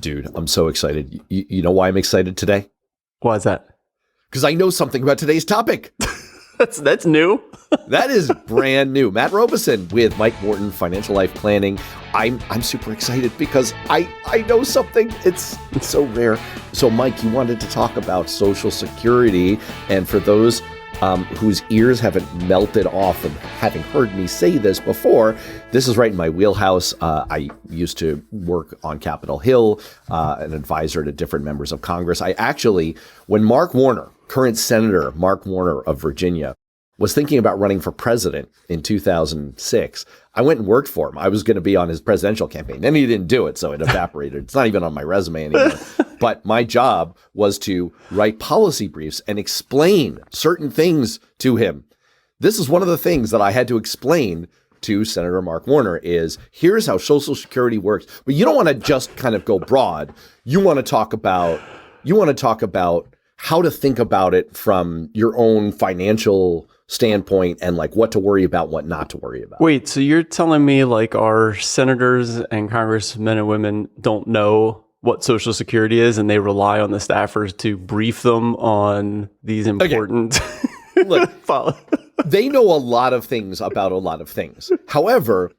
Dude, I'm so excited. You know why I'm excited today? Why is that? Because I know something about today's topic. That's new. That is brand new. Matt Robison with Mike Morton, Financial Life Planning. I'm super excited because I know something. It's so rare. So, Mike, you wanted to talk about Social Security, and for those whose ears haven't melted off from having heard me say this before, this is right in my wheelhouse. I used to work on Capitol Hill, an advisor to different members of Congress. I actually, when Mark Warner, current Senator Mark Warner of Virginia, was thinking about running for president in 2006, I went and worked for him. I was going to be on his presidential campaign. Then he didn't do it, so it evaporated. It's not even on my resume anymore. But my job was to write policy briefs and explain certain things to him. This is one of the things that I had to explain to Senator Mark Warner is, here's how Social Security works. But you don't want to just kind of go broad. You want to talk about how to think about it from your own financial standpoint and like what to worry about, what not to worry about. Wait, so you're telling me like our senators and congressmen and women don't know what Social Security is and they rely on the staffers to brief them on these important... Okay. Look, they know a lot of things about a lot of things. However,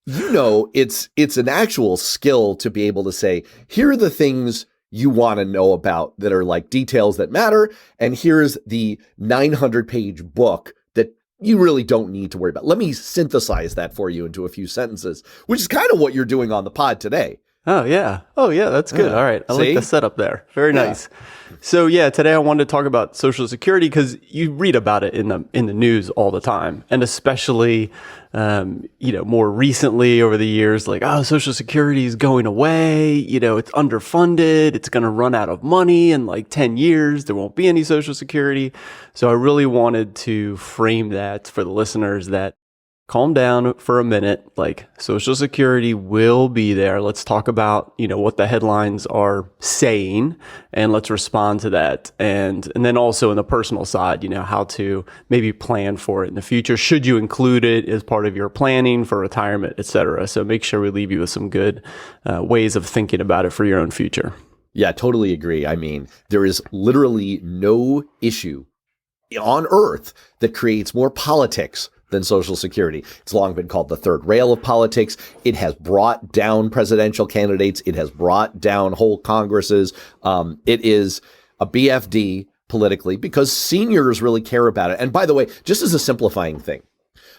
it's an actual skill to be able to say, here are the things you want to know about that are like details that matter. And here's the 900-page book that you really don't need to worry about. Let me synthesize that for you into a few sentences, which is kind of what you're doing on the pod today. Oh, yeah. That's good. All right. I like the setup there. Very nice. So, today I wanted to talk about Social Security because you read about it in the news all the time. And especially, more recently over the years, like, Social Security is going away. It's underfunded. It's going to run out of money in like 10 years. There won't be any Social Security. So I really wanted to frame that for the listeners that calm down for a minute, like Social Security will be there. Let's talk about, what the headlines are saying and let's respond to that. And then also in the personal side, how to maybe plan for it in the future. Should you include it as part of your planning for retirement, et cetera? So make sure we leave you with some good ways of thinking about it for your own future. Yeah, totally agree. I mean, there is literally no issue on earth that creates more politics than Social Security. It's long been called the third rail of politics. It has brought down presidential candidates. It has brought down whole Congresses. It is a BFD politically because seniors really care about it. And by the way, just as a simplifying thing,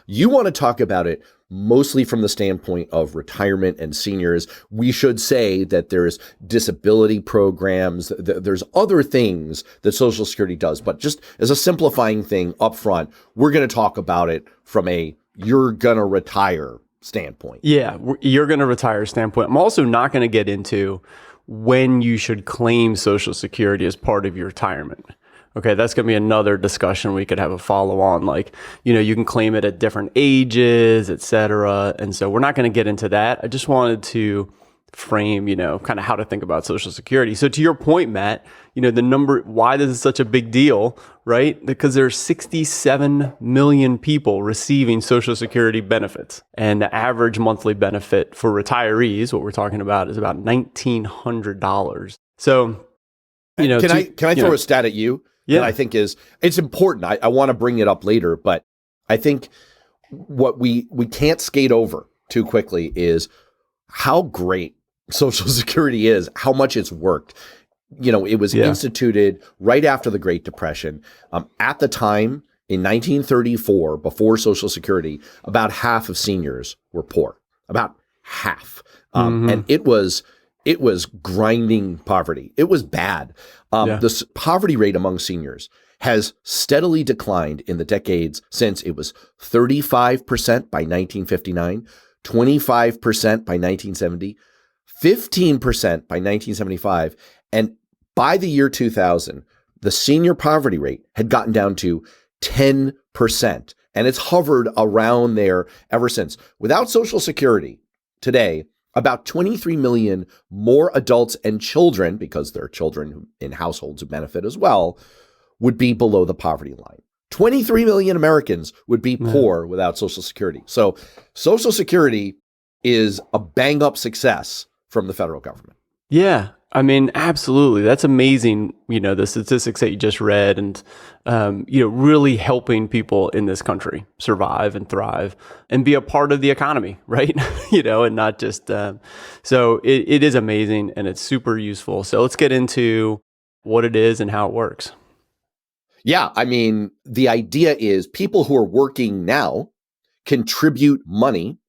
you want to talk about it mostly from the standpoint of retirement and seniors. We should say that there's disability programs, there's other things that Social Security does, but just as a simplifying thing up front, we're going to talk about it from a you're going to retire standpoint. Yeah, you're going to retire standpoint. I'm also not going to get into when you should claim Social Security as part of your retirement. Okay, that's going to be another discussion we could have a follow on. Like, you can claim it at different ages, et cetera. And so we're not going to get into that. I just wanted to frame, kind of how to think about Social Security. So to your point, Matt, the number, why this is such a big deal, right? Because there's 67 million people receiving Social Security benefits. And the average monthly benefit for retirees, what we're talking about, is about $1,900. So, can I throw a stat at you? Yeah. That I think it's important. I want to bring it up later, but I think what we can't skate over too quickly is how great Social Security is, how much it's worked. It was instituted right after the Great Depression. At the time, in 1934, before Social Security, about half of seniors were poor. About half. And it was grinding poverty. It was bad. The poverty rate among seniors has steadily declined in the decades since. It was 35% by 1959, 25% by 1970, 15% by 1975. And by the year 2000, the senior poverty rate had gotten down to 10%. And it's hovered around there ever since. Without Social Security today, about 23 million more adults and children, because there are children in households who benefit as well, would be below the poverty line. 23 million Americans would be poor without Social Security. So Social Security is a bang-up success from the federal government. Yeah. I mean, absolutely. That's amazing. The statistics that you just read and, really helping people in this country survive and thrive and be a part of the economy, right? And not just, so it is amazing and it's super useful. So let's get into what it is and how it works. Yeah. I mean, the idea is people who are working now contribute money.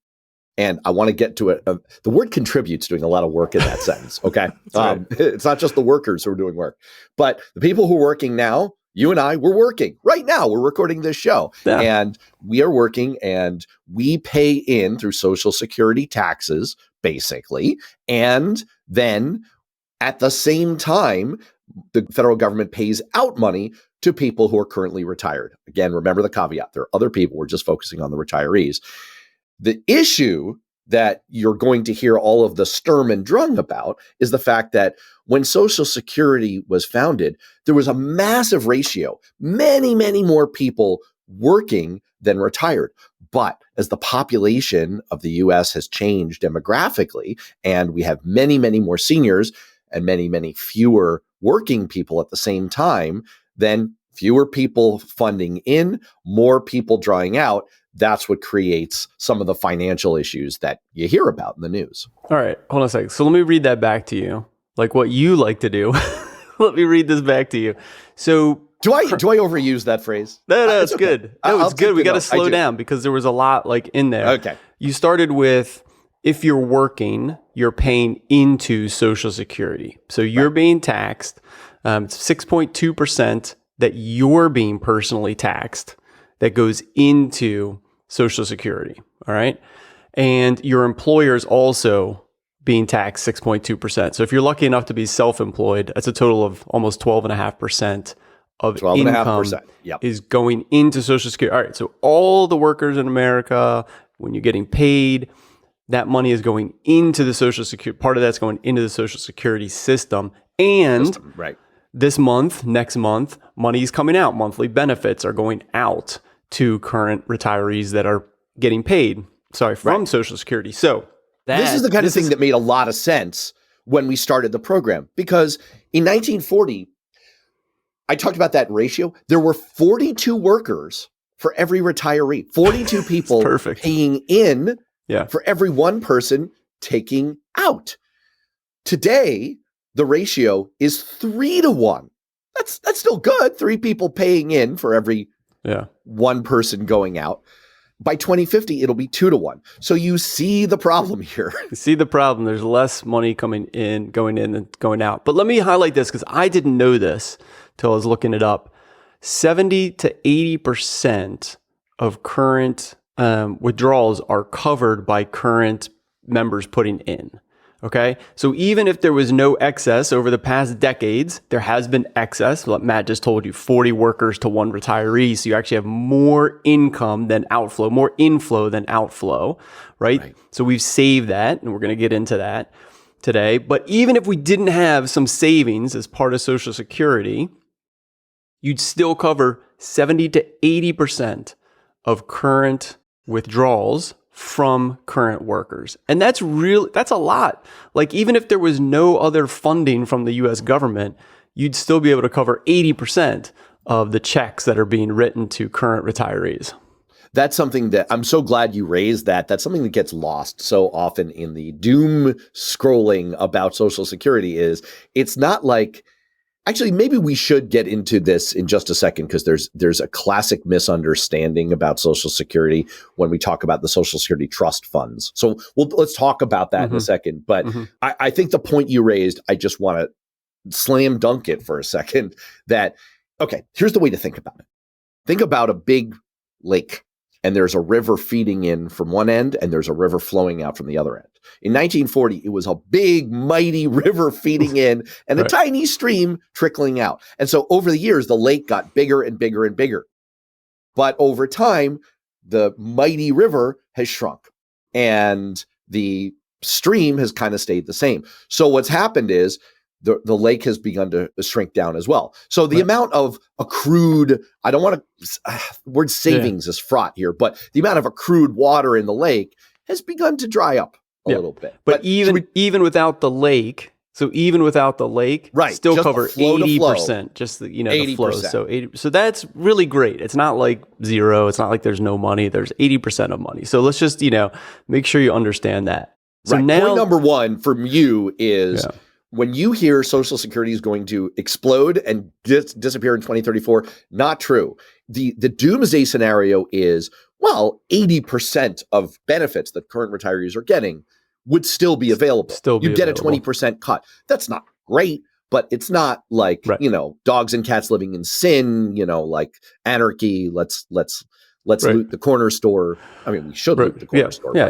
And I want to get to it. The word contribute's doing a lot of work in that sentence. Okay. Right. It's not just the workers who are doing work, but the people who are working now, you and I, we're working right now. We're recording this show and we are working and we pay in through Social Security taxes, basically. And then at the same time, the federal government pays out money to people who are currently retired. Again, remember the caveat. There are other people. We're just focusing on the retirees. The issue that you're going to hear all of the Sturm and Drang about is the fact that when Social Security was founded, there was a massive ratio, many, many more people working than retired. But as the population of the US has changed demographically, and we have many, many more seniors and many, many fewer working people at the same time, then fewer people funding in, more people drawing out. That's what creates some of the financial issues that you hear about in the news. All right, hold on a second. So let me read that back to you, like what you like to do. Let me read this back to you. So do I overuse that phrase? No, it's good. No, it's good. We got to slow down because there was a lot like in there. Okay. You started with, if you're working, you're paying into Social Security. So you're being taxed. It's 6.2% that you're being personally taxed that goes into Social Security. All right. And your employer is also being taxed 6.2%. So if you're lucky enough to be self-employed, that's a total of almost 12.5% of income is going into Social Security. All right. So all the workers in America, when you're getting paid, that money is going into the Social Security. Part of that's going into the Social Security system. And this month, next month, money is coming out. Monthly benefits are going out to current retirees that are getting paid, from Social Security. So this is the kind of thing that made a lot of sense when we started the program, because in 1940, I talked about that ratio. There were 42 workers for every retiree, 42 people paying in for every one person taking out. Today, the ratio is 3-1. That's still good. 3 people paying in for every one person going out. By 2050, it'll be 2-1. So you see the problem here. You see the problem. There's less money going in than going out. But let me highlight this because I didn't know this till I was looking it up. 70 to 80% of current withdrawals are covered by current members putting in. Okay. So even if there was no excess over the past decades, there has been excess. Like Matt just told you, 40 workers to 1 retiree. So you actually have more income than outflow, more inflow than outflow, right? So we've saved that, and we're going to get into that today. But even if we didn't have some savings as part of Social Security, you'd still cover 70 to 80% of current withdrawals from current workers. And that's a lot. Like even if there was no other funding from the US government, you'd still be able to cover 80% of the checks that are being written to current retirees. That's something that I'm so glad you raised that. That's something that gets lost so often in the doom scrolling about Social Security is it's not like, actually, maybe we should get into this in just a second because there's a classic misunderstanding about Social Security when we talk about the Social Security trust funds. So let's talk about that in a second. But I think the point you raised, I just want to slam dunk it for a second that, okay, here's the way to think about it. Think about a big lake and there's a river feeding in from one end and there's a river flowing out from the other end. In 1940, it was a big, mighty river feeding in and a tiny stream trickling out. And so over the years, the lake got bigger and bigger and bigger. But over time, the mighty river has shrunk and the stream has kind of stayed the same. So what's happened is the lake has begun to shrink down as well. So the amount of accrued, I don't want to, word savings is fraught here, but the amount of accrued water in the lake has begun to dry up a little bit. But even without the lake, So even without the lake, Right. still Just cover the flow to 80%, just the, the flow. 80%. So 80, so that's really great. It's not like zero. It's not like there's no money. There's 80% of money. So let's just, make sure you understand that. So right. now, point number one from you is when you hear Social Security is going to explode and disappear in 2034, not true. The doomsday scenario is, 80% of benefits that current retirees are getting would still be available. You get available. A 20% cut. That's not great, but it's not like, dogs and cats living in sin, like anarchy. Let's loot the corner store. I mean, we should loot the corner store. Yeah,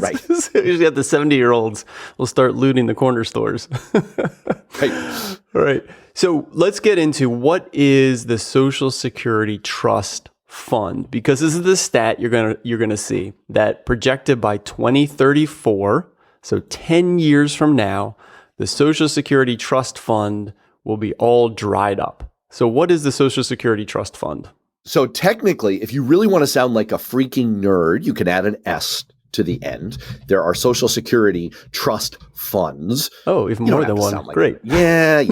Right. Usually at the 70-year-olds will start looting the corner stores. Right. All right. So let's get into what is the Social Security Trust Fund, because this is the stat you're gonna see that projected by 2034, so 10 years from now, the Social Security Trust Fund will be all dried up. So what is the Social Security Trust Fund? So technically, if you really want to sound like a freaking nerd, you can add an S to the end. There are Social Security Trust Funds. Oh, even more than one. Like great. Yeah.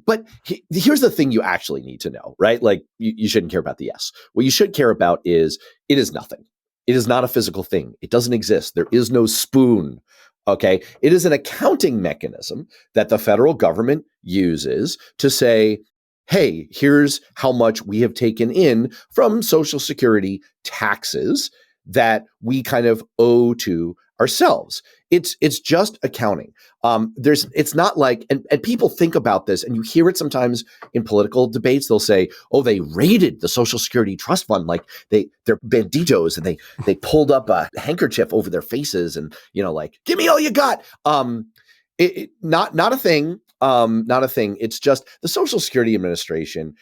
But here's the thing you actually need to know, right? Like you shouldn't care about the S. What you should care about is it is nothing. It is not a physical thing. It doesn't exist. There is no spoon. Okay. It is an accounting mechanism that the federal government uses to say, hey, here's how much we have taken in from Social Security taxes that we kind of owe to ourselves. It's just accounting. It's not like, and people think about this, and you hear it sometimes in political debates. They'll say, "Oh, they raided the Social Security Trust Fund, like they're banditos, and they pulled up a handkerchief over their faces, and like, give me all you got." Not a thing. Not a thing. It's just the Social Security Administration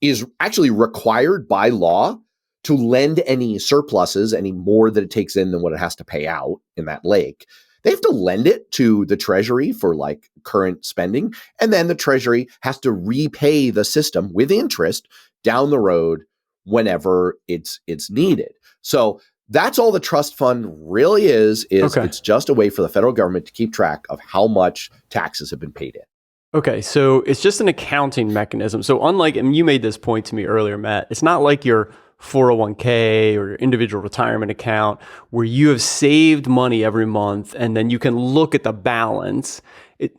is actually required by law to lend any surpluses, any more that it takes in than what it has to pay out in that lake. They have to lend it to the Treasury for like current spending. And then the Treasury has to repay the system with interest down the road whenever it's needed. So that's all the trust fund really is It's just a way for the federal government to keep track of how much taxes have been paid in. Okay, so it's just an accounting mechanism. So unlike, and you made this point to me earlier, Matt, it's not like your 401k or your individual retirement account where you have saved money every month and then you can look at the balance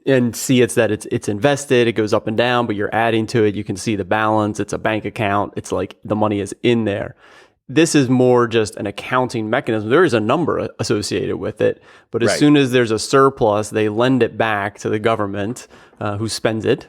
and see that it's invested, it goes up and down, but you're adding to it, you can see the balance, it's a bank account, it's like the money is in there. This is more just an accounting mechanism. There is a number associated with it, but as soon as there's a surplus, they lend it back to the government who spends it,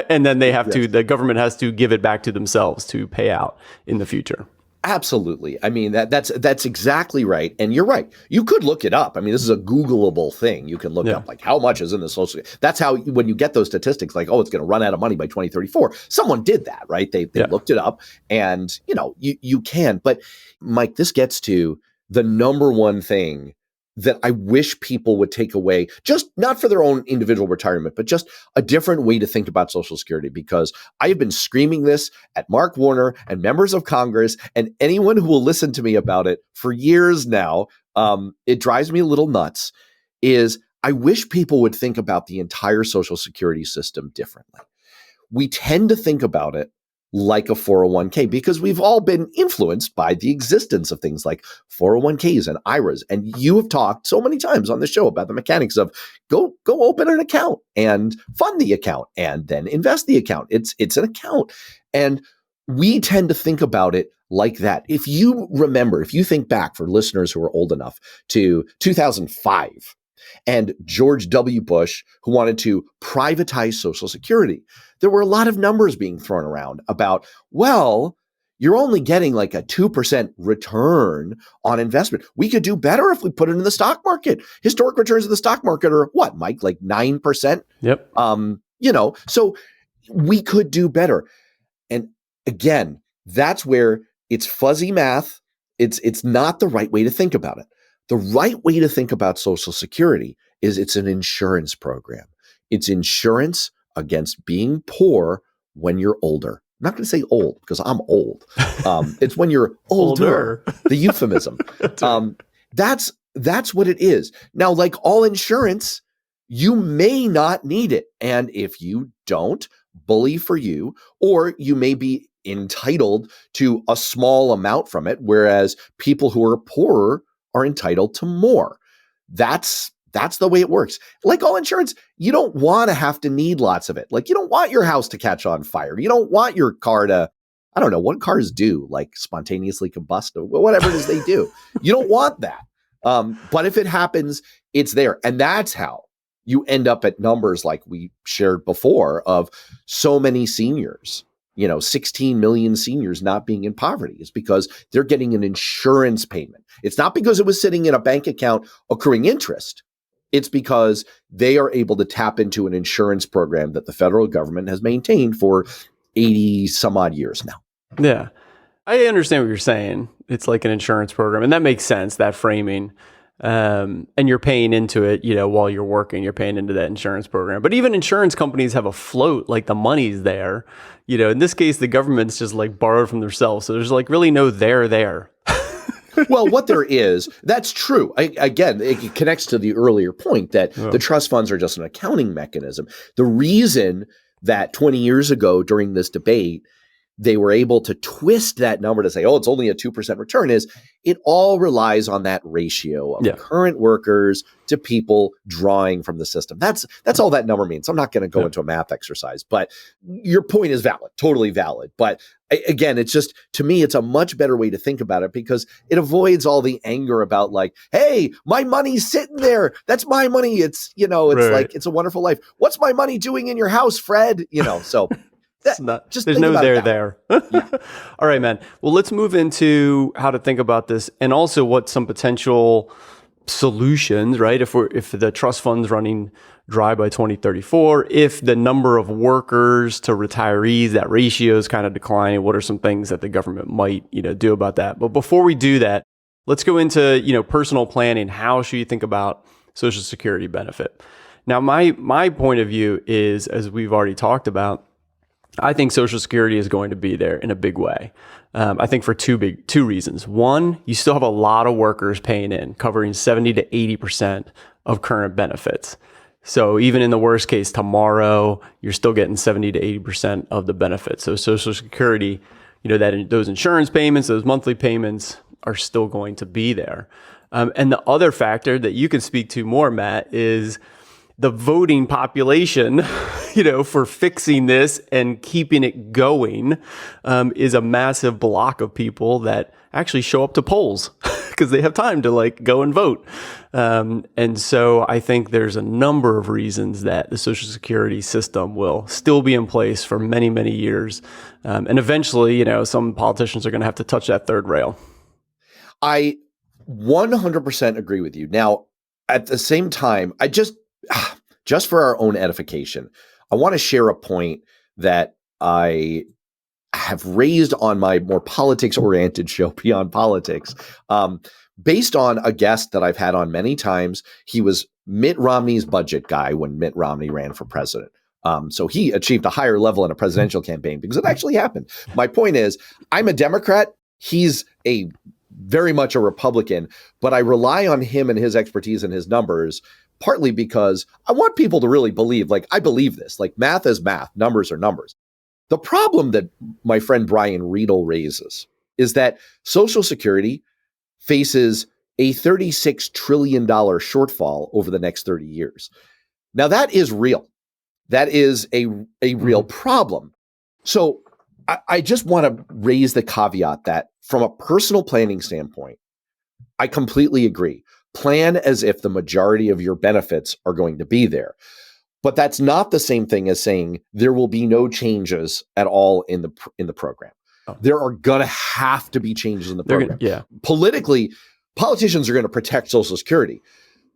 and then the government has to give it back to themselves to pay out in the future. Absolutely. I mean, that's exactly right. And you're right. You could look it up. I mean, this is a Googleable thing. You can look up like how much is in the Social. That's how when you get those statistics, like, oh, it's going to run out of money by 2034. Someone did that, right? They looked it up, and you can. But Mike, this gets to the number one thing that I wish people would take away, just not for their own individual retirement, but just a different way to think about Social Security, because I have been screaming this at Mark Warner and members of Congress and anyone who will listen to me about it for years now. It drives me a little nuts. Is I wish people would think about the entire Social Security system differently. We tend to think about it like a 401k because we've all been influenced by the existence of things like 401ks and IRAs. And you have talked so many times on the show about the mechanics of go open an account and fund the account and then invest the account. It's an account. And we tend to think about it like that. If you think back, for listeners who are old enough, to 2005 and George W. Bush, who wanted to privatize Social Security, there were a lot of numbers being thrown around about, well, you're only getting like a 2% return on investment. We could do better if we put it in the stock market. Historic returns in the stock market are what, Mike, like 9%? Yep. So we could do better. And again, that's where it's fuzzy math. It's not the right way to think about it. The right way to think about Social Security is it's an insurance program. It's insurance against being poor when you're older. I'm not going to say old because I'm old. It's when you're older, the euphemism. That's that's what it is. Now, like all insurance, you may not need it. And if you don't, bully for you, or you may be entitled to a small amount from it, whereas people who are poorer are entitled to more. That's the way it works. Like all insurance, you don't want to have to need lots of it. Like you don't want your house to catch on fire. You don't want your car to, I don't know what cars do, like spontaneously combust, whatever it is they do. You don't want that. But if it happens, it's there. And that's how you end up at numbers like we shared before of so many seniors, 16 million seniors not being in poverty is because they're getting an insurance payment. It's not because it was sitting in a bank account accruing interest. It's because they are able to tap into an insurance program that the federal government has maintained for 80 some odd years now. Yeah. I understand what you're saying. It's like an insurance program, and that makes sense, that framing. And you're paying into it, while you're working, you're paying into that insurance program. But even insurance companies have a float, like the money's there. In this case, the government's just like borrowed from themselves. So there's like really no there. Well, what there is, that's true. Again, it connects to the earlier point that the trust funds are just an accounting mechanism. The reason that 20 years ago during this debate, they were able to twist that number to say, it's only a 2% return is it all relies on that ratio of current workers to people drawing from the system. That's all that number means. I'm not going to go into a math exercise, but your point is valid, totally valid. But again, it's just, to me, it's a much better way to think about it because it avoids all the anger about like, hey, my money's sitting there. That's my money. It's, like, it's a wonderful life. What's my money doing in your house, Fred? So there's no there. Yeah. All right, man. Well, let's move into how to think about this and also what some potential solutions, right? If the trust fund's running dry by 2034, if the number of workers to retirees, that ratio is kind of declining, what are some things that the government might, do about that? But before we do that, let's go into, personal planning. How should you think about Social Security benefit? Now, my point of view is, as we've already talked about, I think Social Security is going to be there in a big way. I think for two reasons. One, you still have a lot of workers paying in, covering 70 to 80% of current benefits. So even in the worst case tomorrow, you're still getting 70 to 80% of the benefits. So Social Security, those insurance payments, those monthly payments are still going to be there. And the other factor that you can speak to more, Matt, is the voting population, for fixing this and keeping it going, is a massive block of people that actually show up to polls because they have time to go and vote. And so I think there's a number of reasons that the Social Security system will still be in place for many, many years. And eventually, some politicians are going to have to touch that third rail. I 100% agree with you. Now, at the same time, just for our own edification, I want to share a point that I have raised on my more politics-oriented show, Beyond Politics, based on a guest that I've had on many times. He was Mitt Romney's budget guy when Mitt Romney ran for president. So he achieved a higher level in a presidential campaign because it actually happened. My point is, I'm a Democrat. He's very much a Republican, but I rely on him and his expertise and his numbers partly because I want people to really believe, I believe this, math is math, numbers are numbers. The problem that my friend Brian Riedel raises is that Social Security faces a $36 trillion shortfall over the next 30 years. Now that is real. That is a real problem. So I just want to raise the caveat that from a personal planning standpoint, I completely agree. Plan as if the majority of your benefits are going to be there. But that's not the same thing as saying there will be no changes at all in the program. Oh. There are going to have to be changes in the program. Politically, politicians are going to protect Social Security,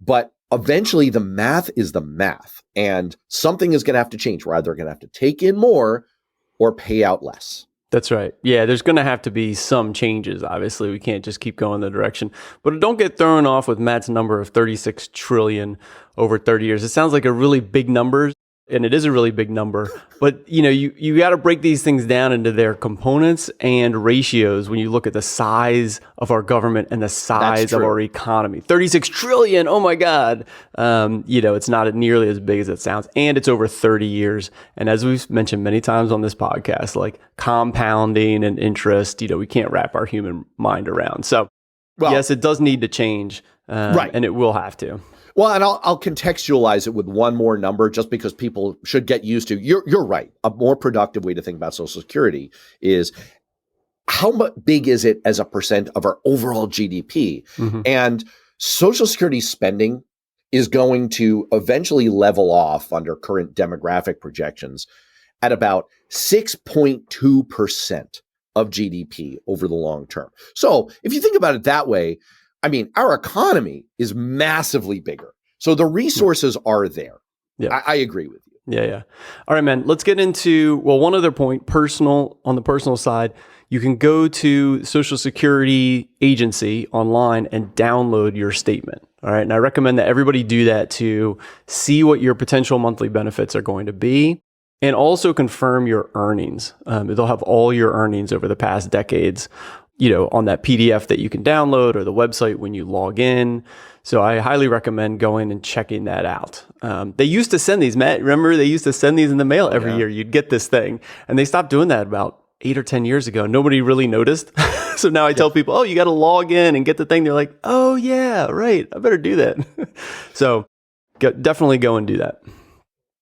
but eventually the math is the math, and something is going to have to change. We're either going to have to take in more or pay out less. That's right. Yeah, there's going to have to be some changes. Obviously, we can't just keep going the direction. But don't get thrown off with Matt's number of 36 trillion over 30 years. It sounds like a really big number. And it is a really big number, but you got to break these things down into their components and ratios when you look at the size of our government and the size of our economy. 36 trillion. Oh my God. It's not nearly as big as it sounds, and it's over 30 years. And as we've mentioned many times on this podcast, like compounding and interest, we can't wrap our human mind around. So yes, it does need to change, and it will have to. Well, and I'll contextualize it with one more number just because people should get used to. You're right. A more productive way to think about Social Security is how big is it as a percent of our overall GDP? Mm-hmm. And Social Security spending is going to eventually level off under current demographic projections at about 6.2% of GDP over the long term. So if you think about it that way, I mean, our economy is massively bigger. So the resources are there. Yeah. I agree with you. Yeah. All right, man. Let's get into, one other point, on the personal side. You can go to Social Security Agency online and download your statement. All right. And I recommend that everybody do that to see what your potential monthly benefits are going to be and also confirm your earnings. They'll have all your earnings over the past decades on that PDF that you can download or the website when you log in. So I highly recommend going and checking that out. They used to send these, Matt, remember they used to send these in the mail every year. You'd get this thing, and they stopped doing that about 8 or 10 years ago. Nobody really noticed. So now I tell people, you got to log in and get the thing. They're like, oh yeah, right. I better do that. So definitely go and do that.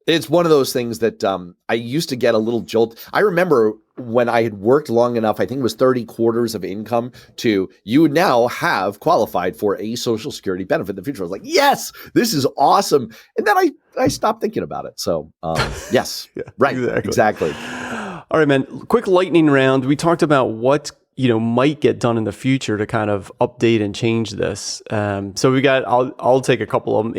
It's one of those things that I used to get a little jolt. I remember when I had worked long enough, I think it was 30 quarters of income you now have qualified for a Social Security benefit in the future. I was like, yes, this is awesome. And then I stopped thinking about it. So yes, right. Exactly. All right, man. Quick lightning round. We talked about what might get done in the future to kind of update and change this. So we got, I'll take a couple of them.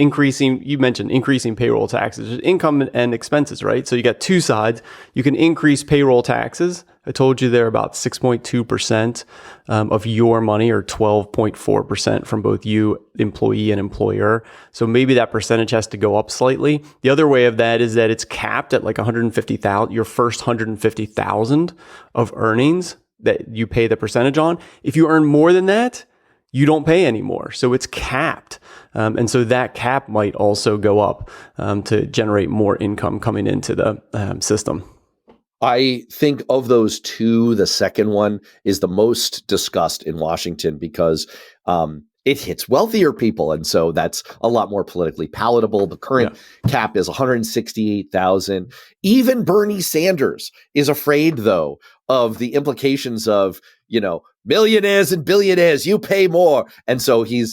You mentioned increasing payroll taxes, income and expenses, right? So you got two sides. You can increase payroll taxes. I told you they're about 6.2% of your money, or 12.4% from both you, employee, and employer. So maybe that percentage has to go up slightly. The other way of that is that it's capped at like 150,000, your first 150,000 of earnings that you pay the percentage on. If you earn more than that, you don't pay anymore. So it's capped. And so that cap might also go up to generate more income coming into the system. I think of those two, the second one is the most discussed in Washington because it hits wealthier people. And so that's a lot more politically palatable. The current cap is 168,000. Even Bernie Sanders is afraid, though, of the implications of, millionaires and billionaires, you pay more. And so he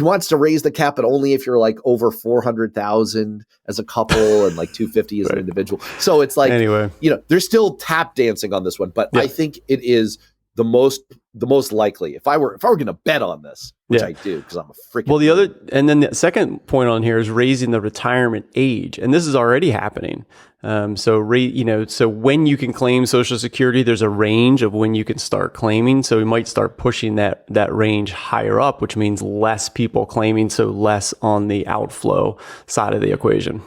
wants to raise the cap, but only if you're like over 400,000 as a couple and like 250 as an individual. So it's like, anyway, they're still tap dancing on this one, but I think it is the most likely. If I were going to bet on this, which I do because I'm a freaking. And then the second point on here is raising the retirement age, and this is already happening. So when you can claim Social Security, there's a range of when you can start claiming. So we might start pushing that range higher up, which means less people claiming, so less on the outflow side of the equation.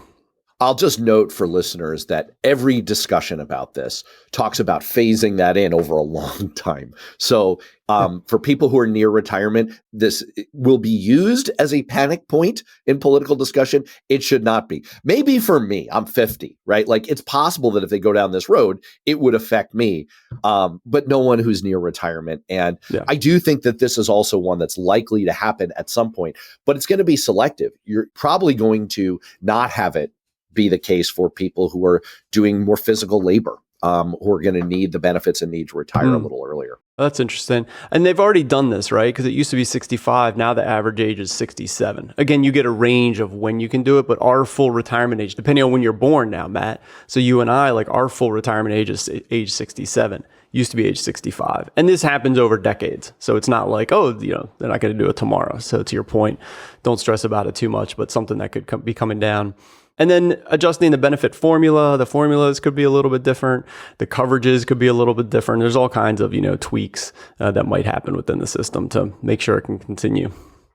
I'll just note for listeners that every discussion about this talks about phasing that in over a long time. So for people who are near retirement, this will be used as a panic point in political discussion. It should not be. Maybe for me, I'm 50, right? Like it's possible that if they go down this road, it would affect me, but no one who's near retirement. And I do think that this is also one that's likely to happen at some point, but it's going to be selective. You're probably going to not have it be the case for people who are doing more physical labor, who are going to need the benefits and need to retire a little earlier. That's interesting. And they've already done this, right? Because it used to be 65. Now the average age is 67. Again, you get a range of when you can do it, but our full retirement age, depending on when you're born now, Matt. So you and I, like our full retirement age is age 67. Used to be age 65. And this happens over decades. So it's not like, they're not going to do it tomorrow. So to your point, don't stress about it too much, but something that could be coming down. And then adjusting the benefit formula. The formulas could be a little bit different. The coverages could be a little bit different. There's all kinds of, tweaks that might happen within the system to make sure it can continue.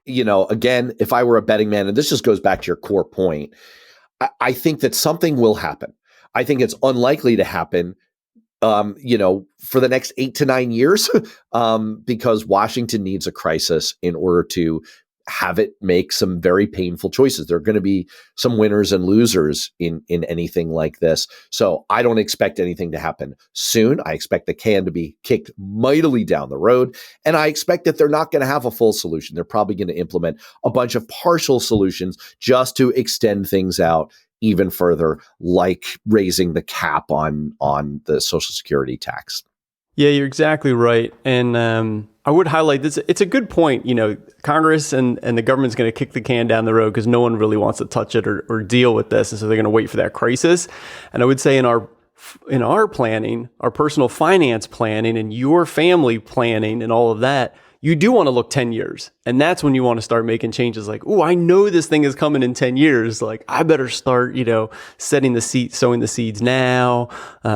Again, if I were a betting man, and this just goes back to your core point, I think that something will happen. I think it's unlikely to happen, for the next 8 to 9 years, because Washington needs a crisis in order to have it make some very painful choices. There are going to be some winners and losers in anything like this. So I don't expect anything to happen soon. I expect the can to be kicked mightily down the road. And I expect that they're not going to have a full solution. They're probably going to implement a bunch of partial solutions just to extend things out even further, like raising the cap on the Social Security tax. Yeah, you're exactly right. And I would highlight this. It's a good point. Congress and the government's going to kick the can down the road because no one really wants to touch it or deal with this. And so they're going to wait for that crisis. And I would say in our planning, our personal finance planning and your family planning and all of that, you do want to look 10 years. And that's when you want to start making changes like, oh, I know this thing is coming in 10 years. Like, I better start, sowing the seeds now,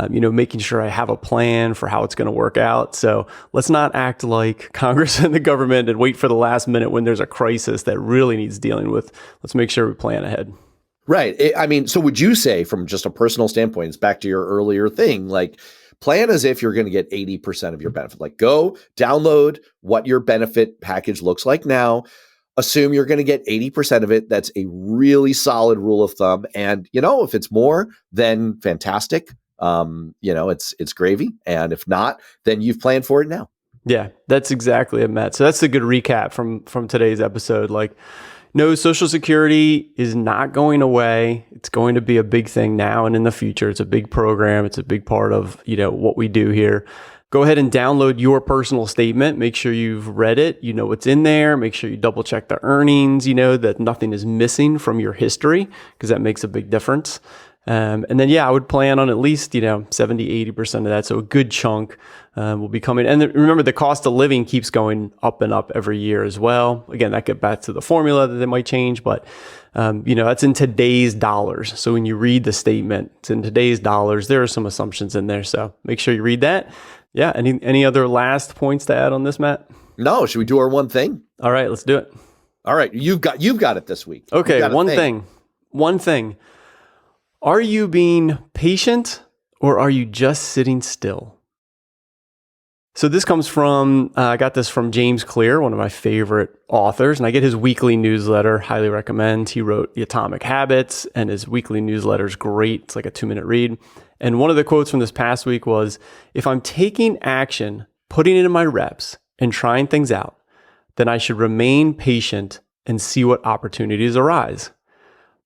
making sure I have a plan for how it's going to work out. So let's not act like Congress and the government and wait for the last minute when there's a crisis that really needs dealing with. Let's make sure we plan ahead. Right. So would you say, from just a personal standpoint, it's back to your earlier thing, like, plan as if you're going to get 80% of your benefit. Like, go download what your benefit package looks like now. Assume you're going to get 80% of it. That's a really solid rule of thumb. And, if it's more, then fantastic. It's gravy. And if not, then you've planned for it now. Yeah, that's exactly it, Matt. So that's a good recap from today's episode. Like, no, Social Security is not going away. It's going to be a big thing now and in the future. It's a big program. It's a big part of, what we do here. Go ahead and download your personal statement. Make sure you've read it. You know what's in there. Make sure you double check the earnings, that nothing is missing from your history, because that makes a big difference. And then, I would plan on at least, 70, 80% of that. So a good chunk will be coming. And remember, the cost of living keeps going up and up every year as well. Again, that gets back to the formula that they might change, but, that's in today's dollars. So when you read the statement, it's in today's dollars. There are some assumptions in there. So make sure you read that. Yeah. Any other last points to add on this, Matt? No. Should we do our one thing? All right, let's do it. All right. You've got it this week. Okay. One thing. Are you being patient or are you just sitting still? So this comes from, I got this from James Clear, one of my favorite authors, and I get his weekly newsletter, highly recommend. He wrote The Atomic Habits, and his weekly newsletter is great. It's like a 2-minute read. And one of the quotes from this past week was, if I'm taking action, putting it in my reps, and trying things out, then I should remain patient and see what opportunities arise.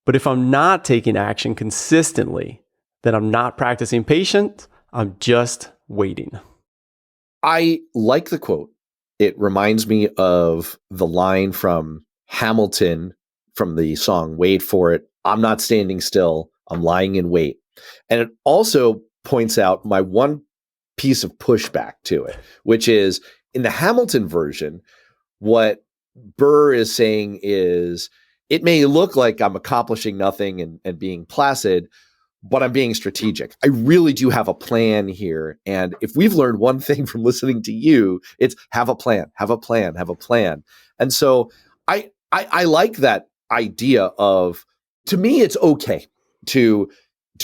But if I'm not taking action consistently, then I'm not practicing patience. I'm just waiting. I like the quote. It reminds me of the line from Hamilton from the song, Wait for It. I'm not standing still. I'm lying in wait. And it also points out my one piece of pushback to it, which is in the Hamilton version, what Burr is saying is, it may look like I'm accomplishing nothing and being placid, but I'm being strategic. I really do have a plan here. And if we've learned one thing from listening to you, it's have a plan, have a plan, have a plan. And so I like that idea of, to me, it's okay to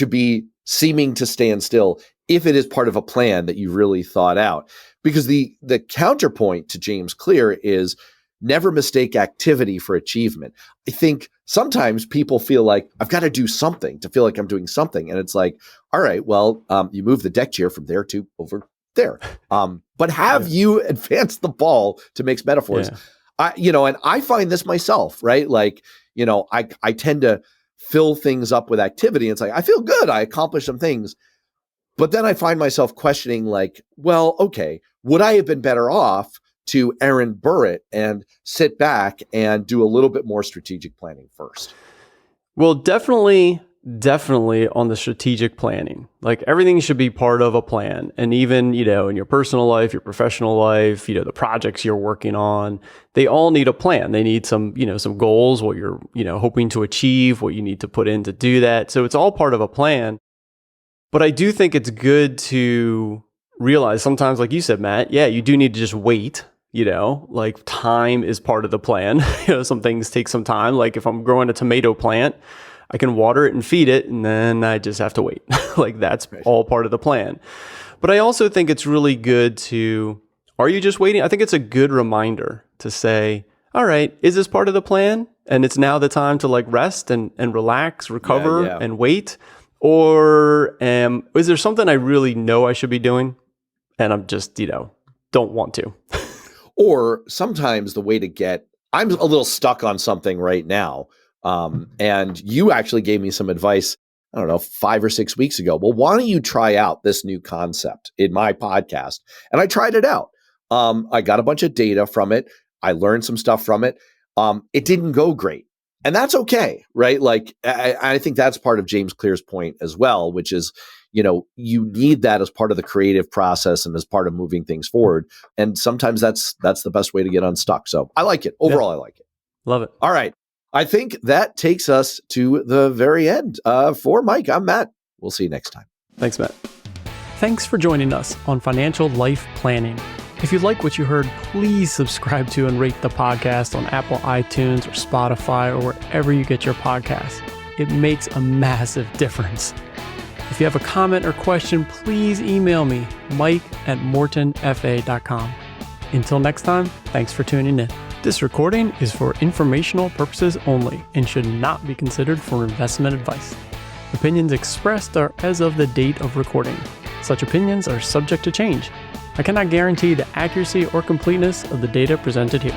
be seeming to stand still if it is part of a plan that you really thought out. Because the counterpoint to James Clear is, never mistake activity for achievement. I think sometimes people feel like I've got to do something to feel like I'm doing something. And it's like, all right, well, you move the deck chair from there to over there. But have you advanced the ball, to mix metaphors? Yeah. And I find this myself, right? Like, I tend to fill things up with activity. And it's like, I feel good. I accomplished some things. But then I find myself questioning, like, well, okay, would I have been better off to Aaron Burritt and sit back and do a little bit more strategic planning first? Well, definitely on the strategic planning. Like, everything should be part of a plan. And even, in your personal life, your professional life, the projects you're working on, they all need a plan. They need some goals, what you're, hoping to achieve, what you need to put in to do that. So it's all part of a plan. But I do think it's good to realize sometimes, like you said, Matt, you do need to just wait. Like, time is part of the plan. Some things take some time. Like, if I'm growing a tomato plant, I can water it and feed it, and then I just have to wait. Like that's all part of the plan. But I also think it's really good are you just waiting? I think it's a good reminder to say, all right, is this part of the plan? And it's now the time to like rest and relax, recover and wait? Or is there something I really know I should be doing and I'm just, don't want to? Or sometimes the way to I'm a little stuck on something right now. And you actually gave me some advice, I don't know, 5 or 6 weeks ago. Well, why don't you try out this new concept in my podcast? And I tried it out. I got a bunch of data from it. I learned some stuff from it. It didn't go great. And that's okay, right? Like, I think that's part of James Clear's point as well, which is, you need that as part of the creative process and as part of moving things forward. And sometimes that's the best way to get unstuck. So I like it. Overall, I like it. Love it. All right. I think that takes us to the very end. For Mike, I'm Matt. We'll see you next time. Thanks, Matt. Thanks for joining us on Financial Life Planning. If you like what you heard, please subscribe to and rate the podcast on Apple iTunes or Spotify or wherever you get your podcasts. It makes a massive difference. If you have a comment or question, please email me, mike@mortonfa.com. Until next time, thanks for tuning in. This recording is for informational purposes only and should not be considered for investment advice. Opinions expressed are as of the date of recording. Such opinions are subject to change. I cannot guarantee the accuracy or completeness of the data presented here.